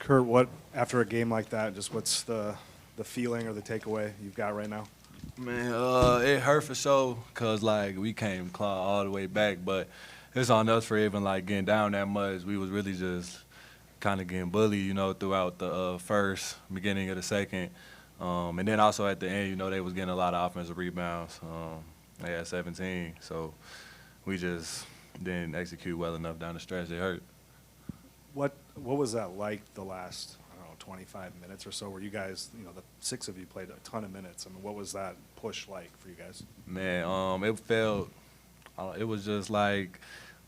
Kurt, what after a game like that, just what's the feeling or the takeaway you've got right now? Man, it hurt for sure because, like, we came claw all the way back, but it's on us for even, like, getting down that much. We was really just kind of getting bullied, you know, throughout the first, beginning of the second. And then also at the end, you know, they was getting a lot of offensive rebounds. They had 17, so we just didn't execute well enough down the stretch. It hurt. What was that like the last, I don't know, 25 minutes or so where you guys, you know, the six of you played a ton of minutes. I mean, what was that push like for you guys? Man, it felt, it was just like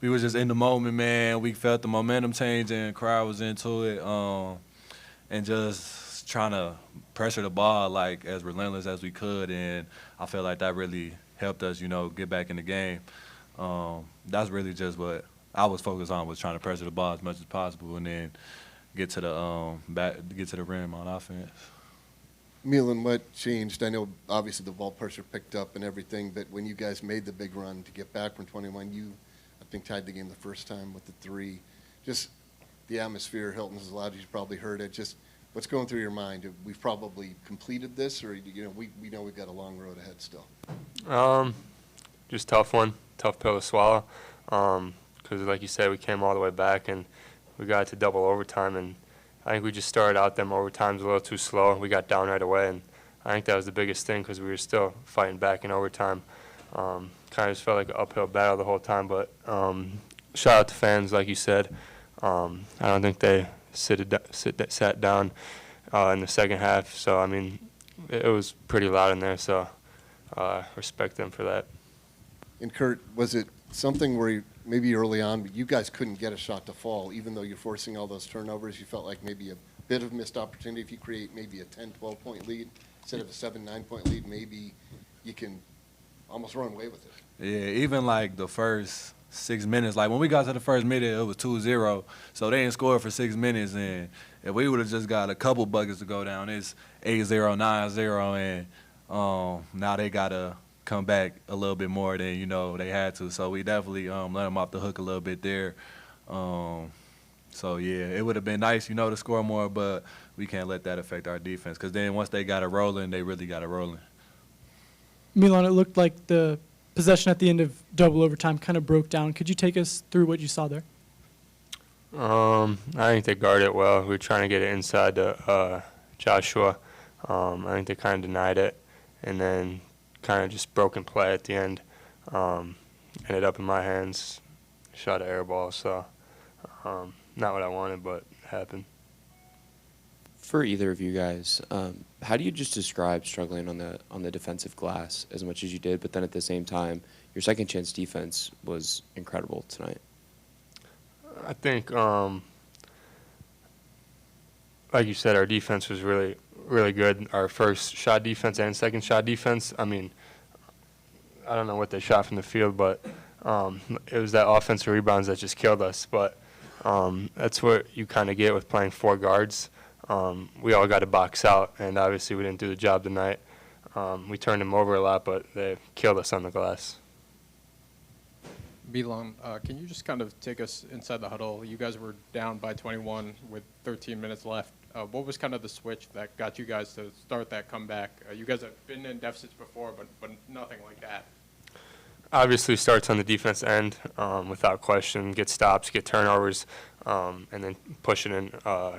we was just in the moment, man. We felt the momentum changing, crowd was into it, and just trying to pressure the ball like as relentless as we could, and I feel like that really helped us, you know, get back in the game. That's really just what I was focused on, was trying to pressure the ball as much as possible, and then get to the rim on offense. Milan, what changed? I know obviously the ball pressure picked up and everything, but when you guys made the big run to get back from 21, you, I think, tied the game the first time with the three. Just the atmosphere, Hilton's as loud as you probably heard it. Just what's going through your mind? We've probably completed this, or you know, we know we've got a long road ahead still. Just tough one, tough pill to swallow. Because like you said, we came all the way back and we got to double overtime, and I think we just started out them overtimes a little too slow. We got down right away, and I think that was the biggest thing because we were still fighting back in overtime. Kind of just felt like an uphill battle the whole time, but shout out to fans, like you said. I don't think they sat down in the second half, so I mean, it was pretty loud in there, so respect them for that. And Kurt, was it something where maybe early on you guys couldn't get a shot to fall, even though you're forcing all those turnovers? You felt like maybe a bit of missed opportunity. If you create maybe a 10, 12-point lead instead of a 7, 9-point lead, maybe you can almost run away with it. Yeah, even like the first 6 minutes, like when we got to the first minute, it was 2-0, so they didn't score for 6 minutes, and if we would have just got a couple buckets to go down, it's 8-0, 9-0, and now they got to come back a little bit more than, you know, they had to. So we definitely let them off the hook a little bit there. So, yeah, it would have been nice, you know, to score more, but we can't let that affect our defense because then once they got it rolling, they really got it rolling. Milan, it looked like the possession at the end of double overtime kind of broke down. Could you take us through what you saw there? I think they guarded it well. We were trying to get it inside to Joshua. I think they kind of denied it, and then kind of just broken play at the end. Ended up in my hands, shot an air ball, so not what I wanted, but it happened. For either of you guys, how do you just describe struggling on the defensive glass as much as you did, but then at the same time, your second chance defense was incredible tonight? I think, like you said, our defense was really, really good. Our first shot defense and second shot defense, I mean, I don't know what they shot from the field, but it was that offensive rebounds that just killed us. But that's what you kind of get with playing four guards. We all got to box out, and obviously we didn't do the job tonight. We turned them over a lot, but they killed us on the glass. Milan, can you just kind of take us inside the huddle? You guys were down by 21 with 13 minutes left. What was kind of the switch that got you guys to start that comeback? You guys have been in deficits before, but nothing like that. Obviously starts on the defense end, without question. Get stops, get turnovers, and then push it in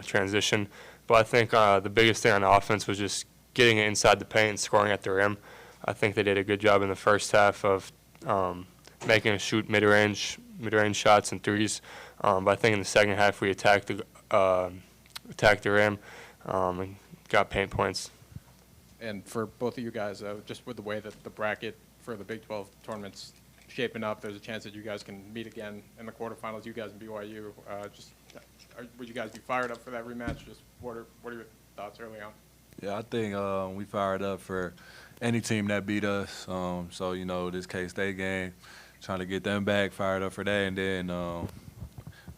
transition. But I think the biggest thing on offense was just getting it inside the paint and scoring at the rim. I think they did a good job in the first half of making us shoot mid-range shots and threes. But I think in the second half we attacked the rim and got paint points. And for both of you guys, just with the way that the bracket for the Big 12 tournament's shaping up, there's a chance that you guys can meet again in the quarterfinals, you guys and BYU. Would you guys be fired up for that rematch? Just what are your thoughts early on? Yeah, I think we fired up for any team that beat us. So, you know, this K-State game, trying to get them back, fired up for that, and then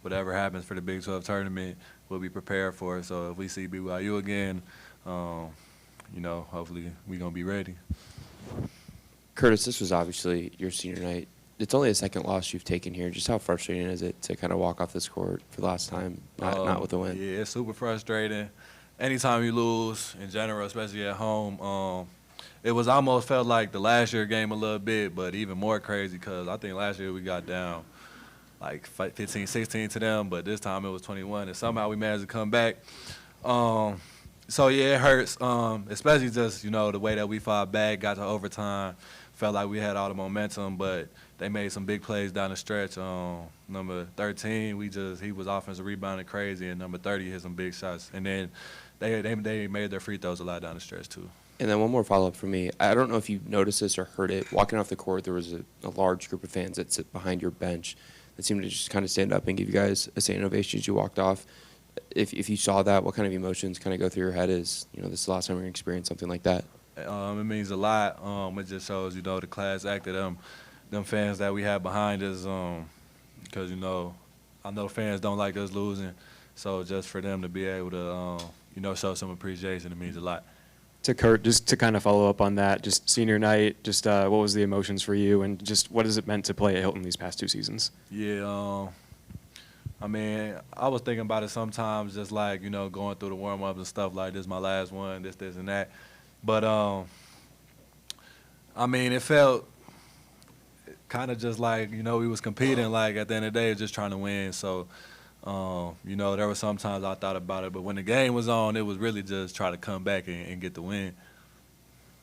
whatever happens for the Big 12 tournament, we'll be prepared for it. So if we see BYU again, you know, hopefully we're going to be ready. Curtis, this was obviously your senior night. it's only a second loss you've taken here. Just how frustrating is it to kind of walk off this court for the last time, not with a win? Yeah, it's super frustrating. Anytime you lose, in general, especially at home, it was almost felt like the last year game a little bit, but even more crazy because I think last year we got down like 15, 16 to them, but this time it was 21, and somehow we managed to come back. So, yeah, it hurts, especially just, the way that we fought back, got to overtime, felt like we had all the momentum, but they made some big plays down the stretch. Number 13, he was offensive rebounding crazy, and number 30 hit some big shots. And then they made their free throws a lot down the stretch, too. And then one more follow-up from me. I don't know if you noticed this or heard it. Walking off the court, there was a large group of fans that sit behind your bench that seemed to just kind of stand up and give you guys a standing ovation as you walked off. If you saw that, what kind of emotions kind of go through your head as, this is the last time we're going to experience something like that? It means a lot. It just shows, the class act of them fans that we have behind us, because, I know fans don't like us losing. So just for them to be able to, show some appreciation, it means a lot. To Kurt, just to kind of follow up on that, just senior night, just what was the emotions for you, and just what has it meant to play at Hilton these past 2 seasons? Yeah, I mean, I was thinking about it sometimes, just like, going through the warm-ups and stuff like this, my last one, this, and that. But, I mean, it felt kind of just like, we was competing, like, at the end of the day, just trying to win. So, there were some times I thought about it, but when the game was on, it was really just try to come back and get the win.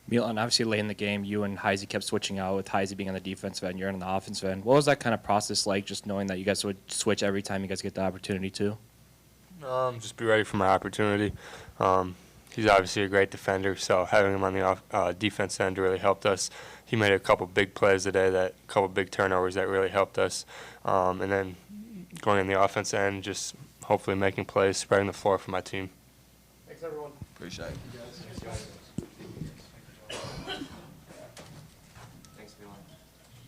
Milan, obviously late in the game, you and Heisey kept switching out, with Heisey being on the defensive end, you're on the offensive end. What was that kind of process like, just knowing that you guys would switch every time you guys get the opportunity to? Just be ready for my opportunity. He's obviously a great defender, so having him on the defense end really helped us. He made a couple big plays today, a couple big turnovers that really helped us. And then going in the offense end, just hopefully making plays, spreading the floor for my team. Thanks, everyone. Appreciate it.